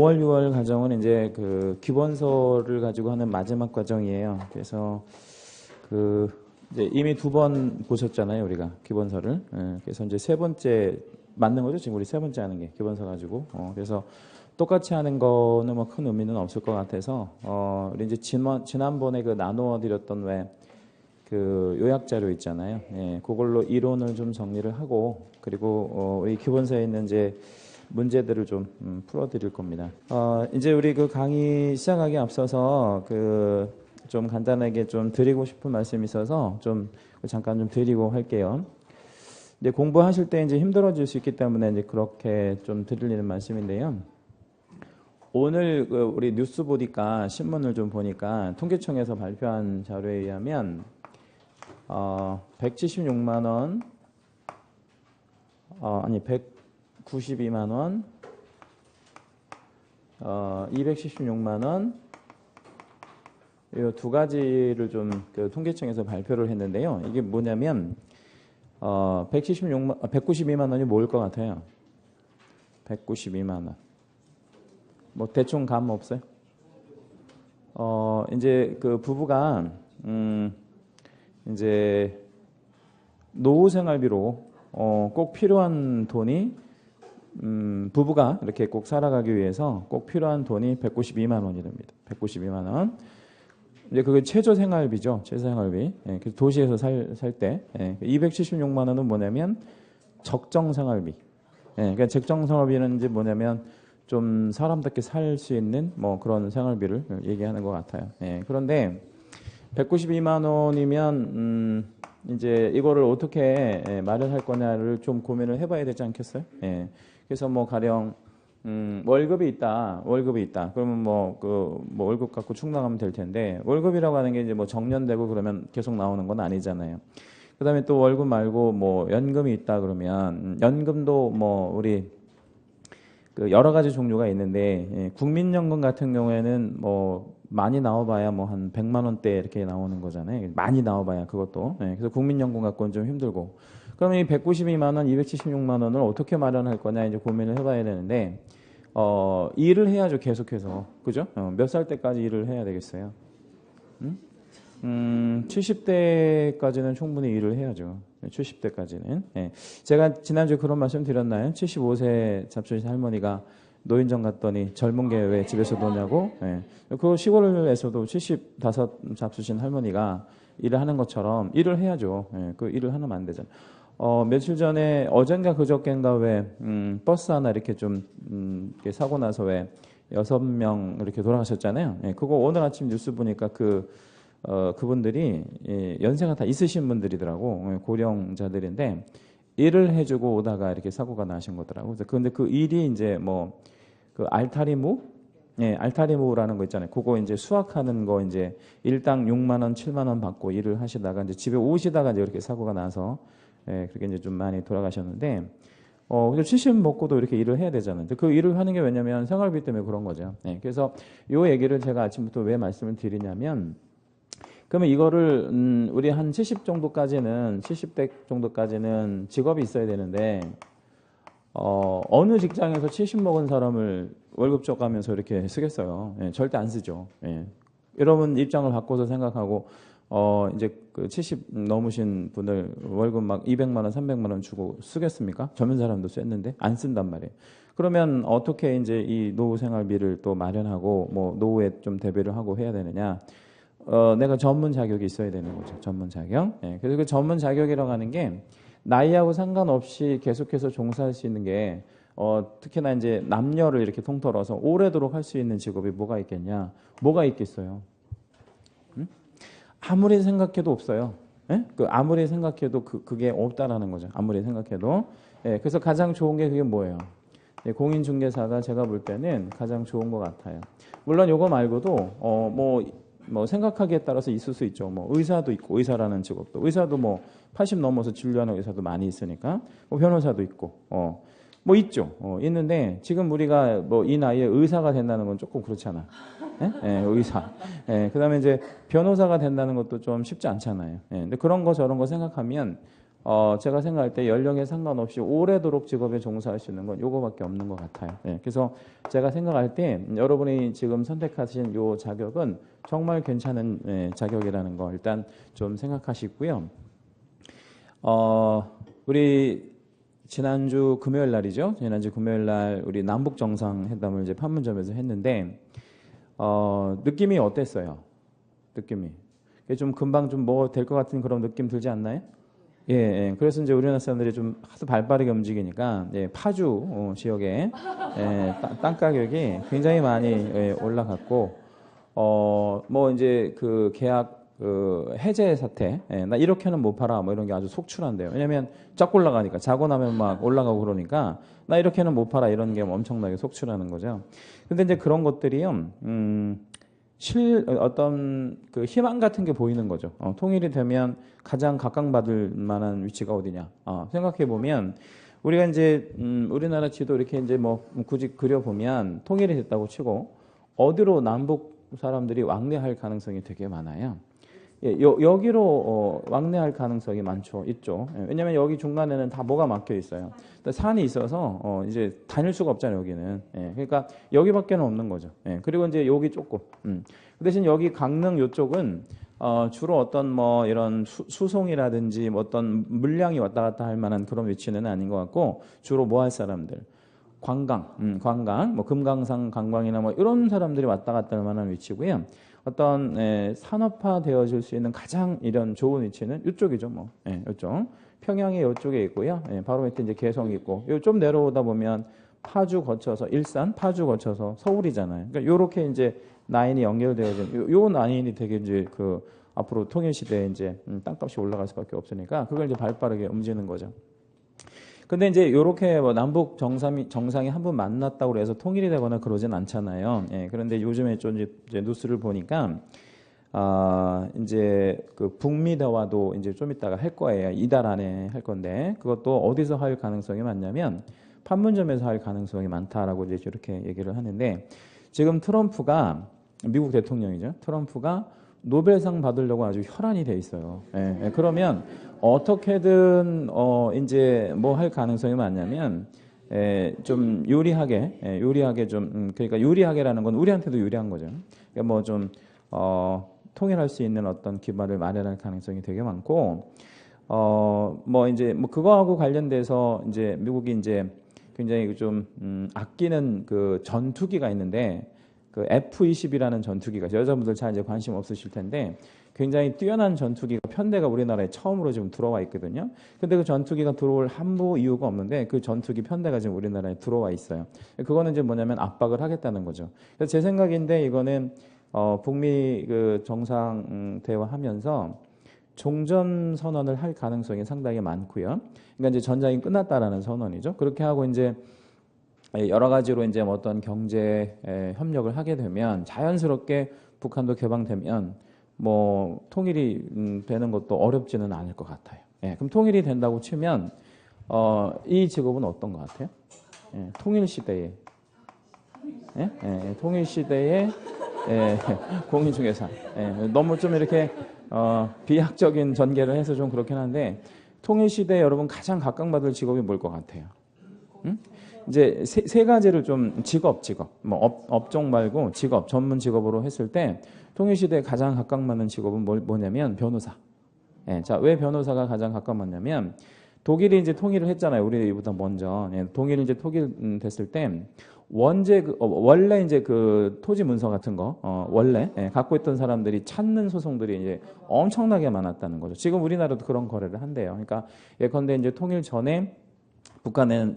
5월, 6월 과정은 이제 그 기본서를 가지고 하는 마지막 과정이에요. 그래서 그 이제 이미 2번 보셨잖아요, 우리가 기본서를. 그래서 이제 3번째 맞는 거죠. 지금 우리 3번째 하는 게 기본서 가지고. 그래서 똑같이 하는 거는 뭐 큰 의미는 없을 것 같아서 우리 이제 지난번에 그 나누어 드렸던 왜 그 요약 자료 있잖아요. 그걸로 이론을 좀 정리를 하고 그리고 우리 기본서에 있는 이제 문제들을 좀 풀어드릴 겁니다. 이제 우리 그 강의 시작하기 앞서서 그 좀 간단하게 좀 드리고 싶은 말씀이 있어서 좀 잠깐 좀 드리고 할게요. 이제 공부하실 때 이제 힘들어질 수 있기 때문에 이제 그렇게 좀 드리는 말씀인데요. 오늘 그 우리 뉴스 보니까 신문을 좀 보니까 통계청에서 발표한 자료에 의하면 176만 원, 아니 192만 원, 276만 원, 이 두 가지를 좀 그 통계청에서 발표를 했는데요. 이게 뭐냐면 192만 원이 뭐일 것 같아요? 192만 원. 뭐 대충 감 없어요? 이제 그 부부가 이제 노후 생활비로 꼭 필요한 돈이 부부가 이렇게 꼭 살아가기 위해서 꼭 필요한 돈이 192만 원이 됩니다. 192만 원. 이제 그게 최저 생활비죠. 최저 생활비. 그래서 도시에서 살 때 276만 원은 뭐냐면 적정 생활비. 그러니까 적정 생활비는 이제 뭐냐면 좀 사람답게 살 수 있는 뭐 그런 생활비를 얘기하는 것 같아요. 그런데 192만 원이면 이제 이거를 어떻게 마련할 거냐를 좀 고민을 해봐야 되지 않겠어요? 그래서 뭐 가령 월급이 있다. 그러면 뭐 월급 갖고 충당하면 될 텐데 월급이라고 하는 게 이제 뭐 정년되고 그러면 계속 나오는 건 아니잖아요. 그다음에 또 월급 말고 뭐 연금이 있다 그러면 연금도 뭐 우리 그 여러 가지 종류가 있는데 국민연금 같은 경우에는 뭐 많이 나와봐야 뭐 한 100만 원대 이렇게 나오는 거잖아요. 많이 나와봐야 그것도. 그래서 국민연금 갖고는 좀 힘들고. 그러면 이 192만 원, 276만 원을 어떻게 마련할 거냐 이제 고민을 해봐야 되는데 일을 해야죠 계속해서. 그죠? 몇 살 때까지 일을 해야 되겠어요? 70대까지는 충분히 일을 해야죠. 70대까지는. 제가 지난주에 그런 말씀 드렸나요? 75세 잡수신 할머니가 노인정 갔더니 젊은 게 왜 집에서 노냐고. 그 시골에서도 75 잡수신 할머니가 일을 하는 것처럼 일을 해야죠. 그 일을 하면 안 되잖아요. 며칠 전에 어젠가 그저께인가 왜 버스 하나 이렇게 좀 이렇게 사고 나서 왜 6명 이렇게 돌아가셨잖아요. 그거 오늘 아침 뉴스 보니까 그분들이 연세가 다 있으신 분들이더라고. 고령자들인데 일을 해주고 오다가 이렇게 사고가 나신 거더라고. 그런데 그 일이 이제 뭐 그 알타리무, 알타리무라는 거 있잖아요. 그거 이제 수확하는 거 이제 일당 6만 원, 7만 원 받고 일을 하시다가 이제 집에 오시다가 이제 이렇게 사고가 나서 그렇게 이제 좀 많이 돌아가셨는데. 근데 70 먹고도 이렇게 일을 해야 되잖아요. 그 일을 하는 게 왜냐면 생활비 때문에 그런 거죠. 그래서 요 얘기를 제가 아침부터 왜 말씀을 드리냐면. 그러면 이거를 우리 한 70대 정도까지는 직업이 있어야 되는데 어느 직장에서 70 먹은 사람을 월급 줘가면서 이렇게 쓰겠어요. 절대 안 쓰죠. 여러분 입장을 바꿔서 생각하고 이제 그 70 넘으신 분을 월급 막 200만 원, 300만 원 주고 쓰겠습니까? 젊은 사람도 썼는데 안 쓴단 말이에요. 그러면 어떻게 이제 이 노후 생활비를 또 마련하고 뭐 노후에 좀 대비를 하고 해야 되느냐? 내가 전문 자격이 있어야 되는 거죠. 전문 자격. 그래서 그 전문 자격이라고 하는 게 나이하고 상관없이 계속해서 종사할 수 있는 게 특히나 이제 남녀를 이렇게 통틀어서 오래도록 할 수 있는 직업이 뭐가 있겠냐? 뭐가 있겠어요? 아무리 생각해도 없어요. 아무리 생각해도 그게 없다라는 거죠. 아무리 생각해도. 그래서 가장 좋은 게 그게 뭐예요? 공인중개사가 제가 볼 때는 가장 좋은 것 같아요. 물론 이거 말고도 뭐 생각하기에 따라서 있을 수 있죠. 뭐 의사도 있고 의사라는 직업도 의사도 뭐 80 넘어서 진료하는 의사도 많이 있으니까 뭐 변호사도 있고 뭐 있죠. 있는데 지금 우리가 뭐 이 나이에 의사가 된다는 건 조금 그렇잖아. 의사. 그다음에 이제 변호사가 된다는 것도 좀 쉽지 않잖아요. 근데 그런 거 저런 거 생각하면 제가 생각할 때 연령에 상관없이 오래도록 직업에 종사할 수 있는 건 요거밖에 없는 것 같아요. 예, 그래서 제가 생각할 때 여러분이 지금 선택하신 요 자격은 정말 괜찮은 자격이라는 거 일단 좀 생각하시고요. 우리 지난주 금요일 날이죠. 지난주 금요일 날 우리 남북 정상회담을 이제 판문점에서 했는데 느낌이 어땠어요? 느낌이 좀 금방 좀 뭐 될 것 같은 그런 느낌 들지 않나요? 예, 예. 그래서 이제 우리나라 사람들이 좀 하도 발빠르게 움직이니까 파주 지역에 땅 가격이 굉장히 많이 올라갔고 뭐 이제 그 계약 해제 사태, 나 이렇게는 못 팔아 뭐 이런 게 아주 속출한대요. 왜냐면 쫙 올라가니까 자고 나면 막 올라가고 그러니까 나 이렇게는 못 팔아 이런 게 엄청나게 속출하는 거죠. 근데 이제 그런 것들이요. 어떤 그 희망 같은 게 보이는 거죠. 통일이 되면 가장 각광받을 만한 위치가 어디냐. 생각해 보면 우리가 이제 우리나라 지도 이렇게 이제 뭐 굳이 그려 보면 통일이 됐다고 치고 어디로 남북 사람들이 왕래할 가능성이 되게 많아요. 예, 여기로 왕래할 가능성이 있죠. 예, 왜냐하면 여기 중간에는 다 뭐가 막혀 있어요. 산이 있어서 이제 다닐 수가 없잖아요. 여기는. 예, 그러니까 여기밖에는 없는 거죠. 예, 그리고 이제 여기 조금. 그 대신 여기 강릉 이쪽은 주로 어떤 뭐 이런 수송이라든지 뭐 어떤 물량이 왔다 갔다 할 만한 그런 위치는 아닌 것 같고 주로 뭐 할 사람들. 관광, 뭐 금강산 관광이나 뭐 이런 사람들이 왔다 갔다 할 만한 위치고요. 어떤 산업화 되어질 수 있는 가장 이런 좋은 위치는 이쪽이죠, 뭐. 이쪽 평양의 이쪽에 있고요. 바로 밑에 이제 개성이 있고, 요 좀 내려오다 보면 파주 거쳐서 일산, 파주 거쳐서 서울이잖아요. 그러니까 요렇게 이제 라인이 연결되어진 요 라인이 되게 이제 그 앞으로 통일 시대에 이제 땅값이 올라갈 수밖에 없으니까 그걸 이제 발빠르게 움직이는 거죠. 근데 이제 요렇게 뭐 남북 정상이 한 번 만났다고 해서 통일이 되거나 그러진 않잖아요. 예, 그런데 요즘에 좀 이제 뉴스를 보니까 이제 그 북미 대화도 이제 좀 이따가 할 거예요. 이달 안에 할 건데 그것도 어디서 할 가능성이 많냐면 판문점에서 할 가능성이 많다라고 이제 이렇게 얘기를 하는데 지금 트럼프가 미국 대통령이죠. 트럼프가 노벨상 받으려고 아주 혈안이 돼 있어요. 예, 그러면 어떻게든 이제 뭐 할 가능성이 많냐면 좀 유리하게 좀 그러니까 유리하게라는 건 우리한테도 유리한 거죠. 그러니까 뭐 좀 통일할 수 있는 어떤 기반을 마련할 가능성이 되게 많고 뭐 이제 뭐 그거하고 관련돼서 이제 미국이 이제 굉장히 좀 아끼는 그 전투기가 있는데 그 F-20이라는 전투기가 여자분들 잘 이제 관심 없으실 텐데 굉장히 뛰어난 전투기가 편대가 우리나라에 처음으로 지금 들어와 있거든요. 근데 그 전투기가 들어올 한무 이유가 없는데 그 전투기 편대가 지금 우리나라에 들어와 있어요. 그거는 이제 뭐냐면 압박을 하겠다는 거죠. 그래서 제 생각인데 이거는 북미 그 정상 대화하면서 종전 선언을 할 가능성이 상당히 많고요. 그러니까 이제 전장이 끝났다라는 선언이죠. 그렇게 하고 이제 여러 가지로 이제 어떤 경제 협력을 하게 되면 자연스럽게 북한도 개방되면 뭐 통일이 되는 것도 어렵지는 않을 것 같아요. 그럼 통일이 된다고 치면 이 직업은 어떤 것 같아요? 통일 시대에 통일 시대에 공인중개사 너무 좀 이렇게 비약적인 전개를 해서 좀 그렇긴 한데 통일 시대에 여러분 가장 각광받을 직업이 뭘 것 같아요? 응? 이제 세 가지를 좀 직업 뭐 업종 말고 직업 전문 직업으로 했을 때 통일 시대에 가장 각광받는 직업은 뭐냐면 변호사. 자, 왜 변호사가 가장 각광받냐면 독일이 이제 통일을 했잖아요. 우리보다 먼저. 독일이 이제 통일 됐을 때 원래 이제 그 토지 문서 같은 거 원래 갖고 있던 사람들이 찾는 소송들이 이제 엄청나게 많았다는 거죠. 지금 우리나라도 그런 거래를 한대요. 그러니까 예컨대 이제 통일 전에 북한에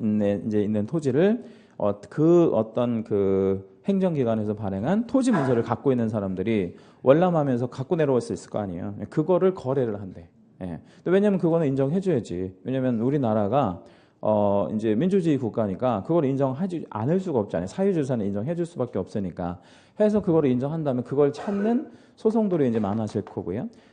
이제 있는 토지를 그 어떤 그 행정기관에서 발행한 토지 문서를 갖고 있는 사람들이 월남하면서 갖고 내려올 수 있을 거 아니에요. 그거를 거래를 한대. 왜냐면 그거는 인정해줘야지. 왜냐면 우리나라가 이제 민주주의 국가니까 그걸 인정하지 않을 수가 없잖아요. 사유재산을 인정해줄 수밖에 없으니까. 해서 그걸 인정한다면 그걸 찾는 소송들이 이제 많아질 거고요.